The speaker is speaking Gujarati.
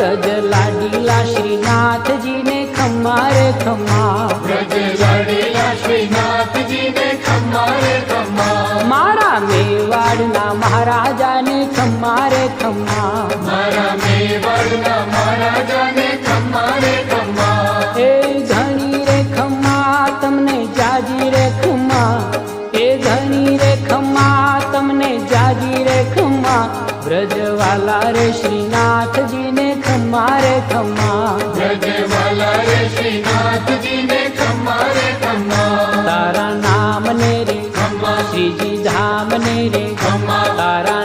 વ્રજ લાડીલા શ્રીનાથજી ને ખમ્મા રે ખમ્મા, વ્રજ લાડીલા શ્રીનાથજી ને ખમ્મા રે ખમ્મા, મારા મેવાડના મહારાજાને ખમ્મા રે ખમ્મા, મારા મેવાડના મહારાજાને ખમ્મા રે ખમ્મા, એ ઘણી રે ખમ્મા તમને જાજી રે ખમ્મા, એ ઘણી રે ખમ્મા તમને જાજી રે ખમ્મા, વ્રજવાલા રે શ્રીનાથજી ને ખમ્મા રે ખમ્મા, વ્રજવાલા રે શ્રીનાથજી ને ખમ્મા રે ખમ્મા, તારા નામ ને રે ખમ્મા, શ્રીજી ધામ ને રે ખમ્મા, તારા